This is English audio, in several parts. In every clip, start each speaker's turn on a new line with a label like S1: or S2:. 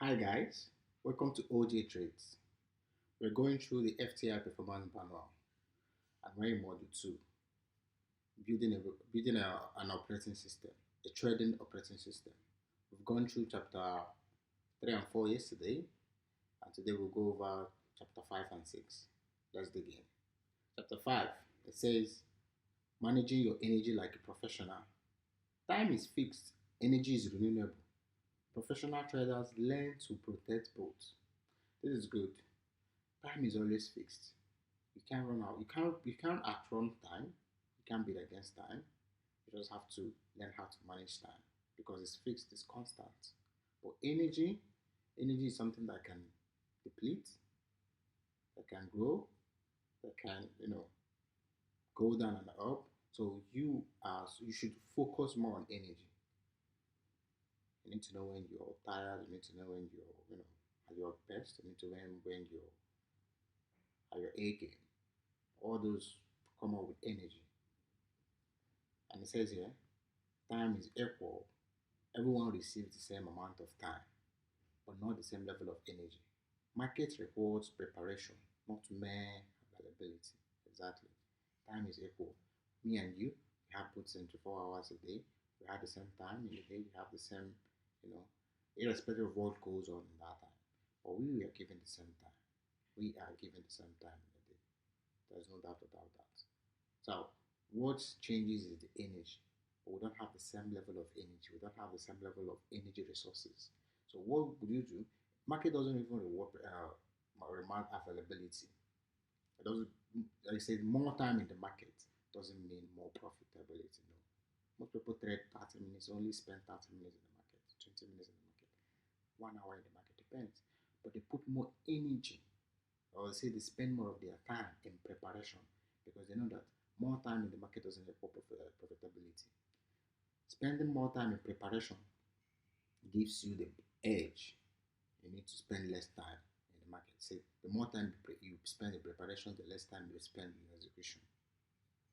S1: Hi guys, welcome to OJ Trades. We're going through the FTI Performance Manual and we're in Module 2, building an operating system, a trading operating system. We've gone through chapter 3 and 4 yesterday, and today we'll go over chapter 5 and 6. Let's dig in. Chapter 5, it says, managing your energy like a professional. Time is fixed, energy is renewable. Professional traders learn to protect both. This is good. Time is always fixed. You can't run out. You can't outrun time. You can't beat against time. You just have to learn how to manage time because it's fixed, it's constant. But energy is something that can deplete, that can grow, that can go down and up. So you should focus more on energy. You need to know when you're tired. You need to know when you're at your best. You need to know when you're at your A game. All those come up with energy. And it says here, time is equal. Everyone receives the same amount of time, but not the same level of energy. Market rewards preparation, not mere availability. Exactly. Time is equal. Me and you, we have put 24 hours a day. We have the same time in the day. We have the same, you know, irrespective of what goes on in that time. But we are given the same time. We are given the same time in the day. There's no doubt about that. So what changes is the energy. But we don't have the same level of energy. We don't have the same level of energy resources. So what would you do? Market doesn't even reward availability. It doesn't. Like I said, more time in the market doesn't mean more profitability. No. Most people trade 30 minutes, only spend 30 minutes in the market, 20 minutes in the market, 1 hour in the market, depends. But they put more energy, or say they spend more of their time in preparation because they know that more time in the market doesn't equal profitability. Spending more time in preparation gives you the edge. You need to spend less time in the market. Say the more time you spend in preparation, the less time you spend in execution.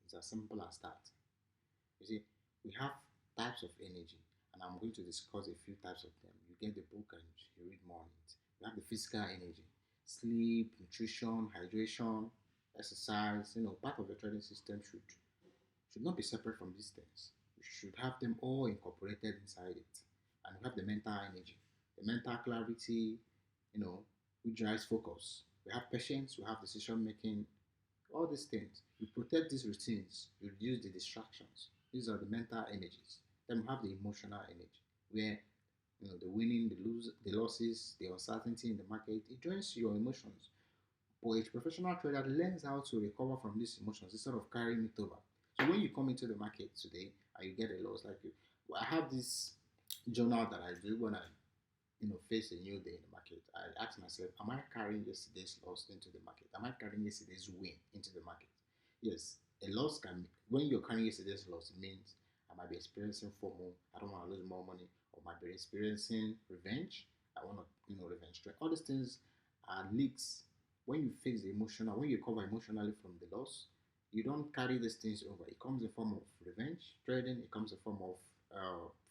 S1: It's as simple as that. You see, we have types of energy, and I'm going to discuss a few types of them. You get the book and you read more on it. We have the physical energy, sleep, nutrition, hydration, exercise. Part of the trading system should not be separate from these things. We should have them all incorporated inside it. And we have the mental energy, the mental clarity, which drives focus. We have patience, we have decision making, all these things. You protect these routines, you reduce the distractions. These are the mental energies. Then we have the emotional energy, where the winning, the losses, the uncertainty in the market, it joins your emotions. But a professional trader learns how to recover from these emotions instead of carrying it over. So when you come into the market today and you get a loss, I have this journal that I do when I face a new day in the market. I ask myself, am I carrying yesterday's loss into the market? Am I carrying yesterday's win into the market? Yes, a loss when you're carrying yesterday's loss, it means I might be experiencing FOMO. I don't want to lose more money, or might be experiencing revenge. I want to, revenge trade. All these things are leaks. When you face the emotional, when you recover emotionally from the loss, you don't carry these things over. It comes in form of revenge trading. It comes in form of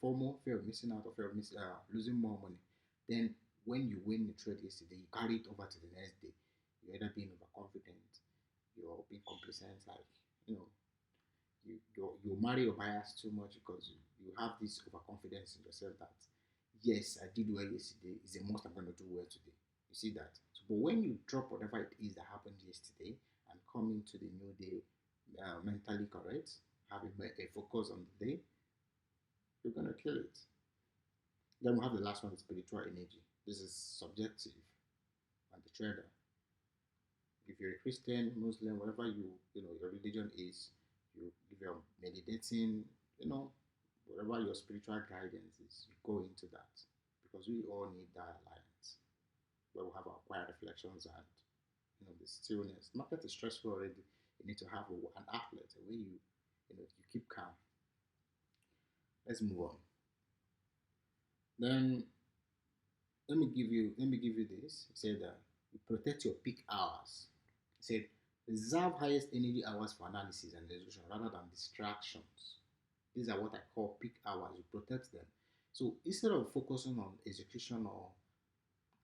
S1: FOMO, fear of missing out, or fear of losing more money. Then when you win the trade yesterday, you carry it over to the next day. You're either being overconfident, you're being complacent, like you marry your bias too much because you have this overconfidence in yourself that yes, I did well yesterday, is the most I'm going to do well today. You see that? So, but when you drop whatever it is that happened yesterday and come into the new day mentally correct, having a focus on the day, you're going to kill it. Then we have the last one, the spiritual energy. This is subjective and the trader. If you're a Christian, Muslim, whatever your religion is, if you're meditating, whatever your spiritual guidance is, you go into that because we all need that alliance where we have our quiet reflections and the stillness. Market is stressful already. You need to have an outlet, a way you keep calm. Let's move on. Then let me give you this. He said that you protect your peak hours. He said reserve highest energy hours for analysis and execution rather than distractions. These are what I call peak hours. You protect them. So instead of focusing on execution or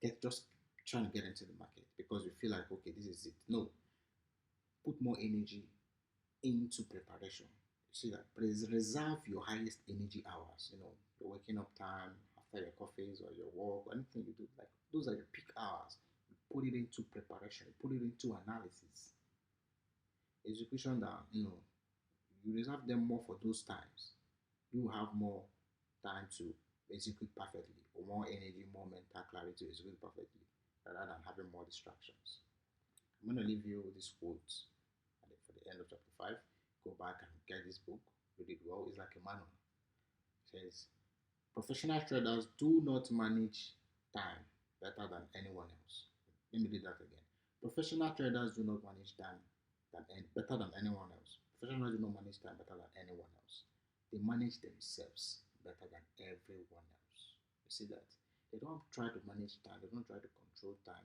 S1: get just trying to get into the market because you feel like, okay, this is it. No, put more energy into preparation. You see that? Reserve your highest energy hours. Your waking up time after your coffees or your work or anything you do. Like those are your peak hours. You put it into preparation. You put it into analysis, execution. That you reserve them more for those times. You have more time to execute perfectly, or more energy, more mental clarity to execute perfectly, rather than having more distractions. I'm going to leave you with this quote for the end of chapter 5. Go back and get this book, read it well. It's like a manual. It says, professional traders do not manage time better than anyone else. Let me read that again. Professional traders do not manage time better than anyone else. Professionals do not manage time better than anyone else. They manage themselves better than everyone else. You see that? They don't try to manage time. They don't try to control time.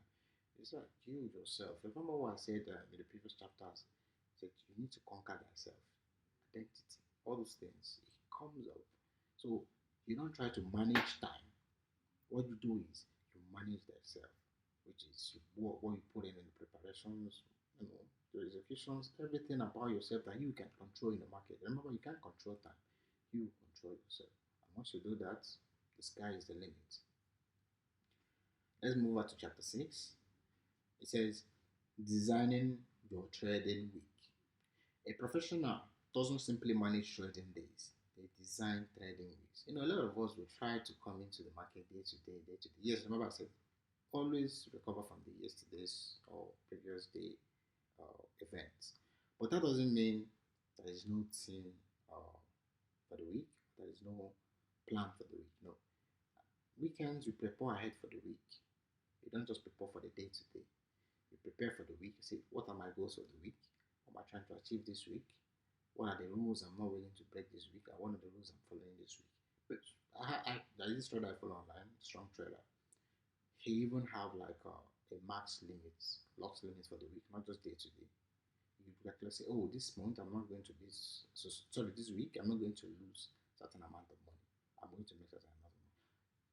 S1: It's like you yourself. Remember what I said in the previous chapters? I said you need to conquer thyself, identity, all those things. It comes up. So you don't try to manage time. What you do is you manage thyself, which is what you put in the preparations, the executions, everything about yourself that you can control in the market. Remember, you can't control time. You control yourself. And once you do that, the sky is the limit. Let's move on to chapter 6. It says, designing your trading week. A professional doesn't simply manage trading days, they design trading weeks. A lot of us will try to come into the market day to day, day to day. Yes, remember I said always recover from the yesterday's or previous day events. But that doesn't mean there is no team for the week, there is no plan for the week. No. Weekends, you prepare ahead for the week. You don't just prepare for the day to day. You prepare for the week. You say, what are my goals for the week? What am I trying to achieve this week? What are the rules I'm not willing to break this week? And what are the rules I'm following this week? But there is this trader I follow online, strong trader. He even have like a max limits, lots limits for the week, not just day to day. You like say, oh, this month I'm not going to this. So sorry, this week I'm not going to lose certain amount of money. I'm going to make certain amount of money.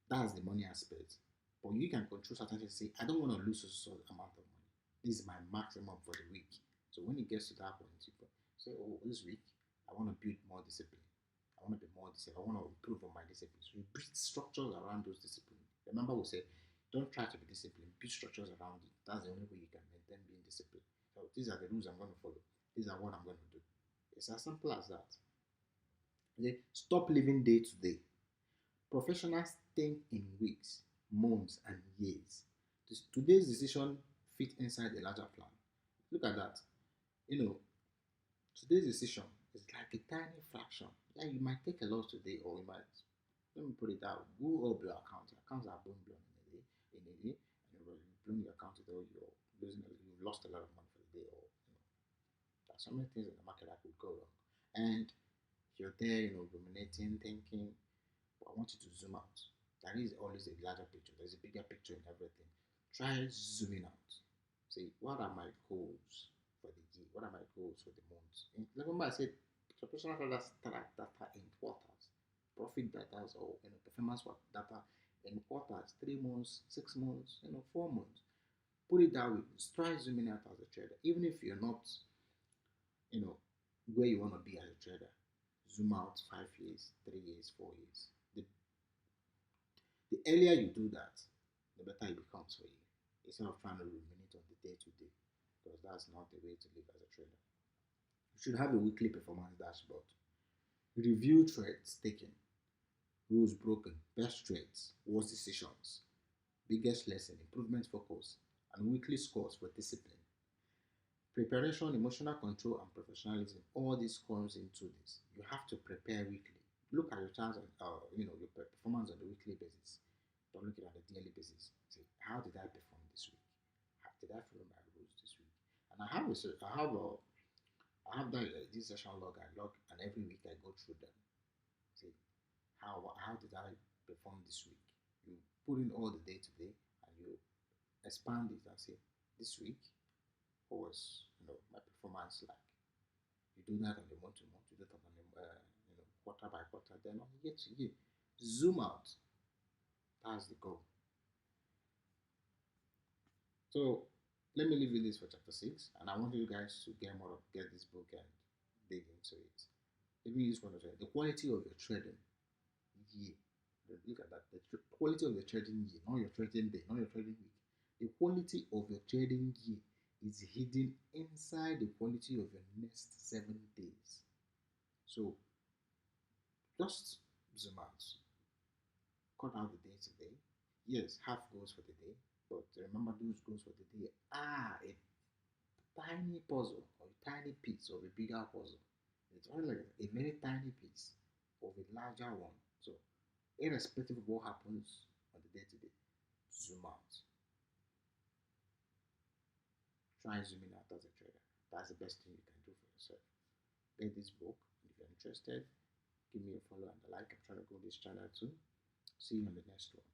S1: That's the money aspect. But you can control certain things. Say, I don't want to lose a certain amount of money. This is my maximum for the week. So when it gets to that point, you say, oh, this week I want to build more discipline. I want to be more disciplined. I want to improve on my discipline. So you build structures around those disciplines. Remember, we said, don't try to be disciplined. Build structures around it. That's the only way you can maintain being disciplined. So these are the rules I'm going to follow. These are what I'm going to do. It's as simple as that. Okay? Stop living day to day. Professionals think in weeks, months, and years. Today's decision fit inside a larger plan. Look at that. Today's decision is like a tiny fraction. Yeah, you might take a loss today, or you might, let me put it out, go up your account. Your accounts are blown in a day, and you've blown your account today, you've lost a lot of money for the day, or there's so many things in the market that could go wrong. And you're there, ruminating, thinking, but I want you to zoom out. There is always a larger picture. There's a bigger picture in everything. Try zooming out. Say, what are my goals for the year? What are my goals for the month? Remember, I said professional traders track data in quarters, profit data or performance data in quarters, 3 months, 6 months, 4 months. Put it that way. Try zooming out as a trader, even if you're not, where you want to be as a trader. Zoom out 5 years, 3 years, 4 years. The earlier you do that, the better it becomes for you. Instead of trying to ruminate on the day to day, because that's not the way to live as a trader. You should have a weekly performance dashboard. Review trades taken, rules broken, best trades, worst decisions, biggest lesson, improvement focus, and weekly scores for discipline. Preparation, emotional control, and professionalism, all this comes into this. You have to prepare weekly. Look at your chance and your performance on a weekly basis. Don't look at it on a daily basis. Say, how did I perform this week? How did I follow my rules this week? And I have that this session log. I log, and every week I go through them. Say, how did I perform this week? You put in all the day to day, and you expand it and say, this week, what was my performance like? You do that on the month to month. You do that on the quarter by quarter. Then on year to year, zoom out. That's the goal. So let me leave you this for chapter 6, and I want you guys to get this book and dig into it. Let me use one of the quality of your trading year. Look at that. The quality of your trading year, not your trading day, not your trading week. The quality of your trading year is hidden inside the quality of your next 7 days. So just zoom out. Cut out the day today. Yes, have goals for the day, but remember those goals for the day are a tiny puzzle or a tiny piece of a bigger puzzle. It's only like a very tiny piece of a larger one. So irrespective of what happens on the day to day, zoom out. Try zooming out as a trader. That's the best thing you can do for yourself. Get this book. If you're interested, give me a follow and a like. I'm trying to grow this channel too. See you on the next one.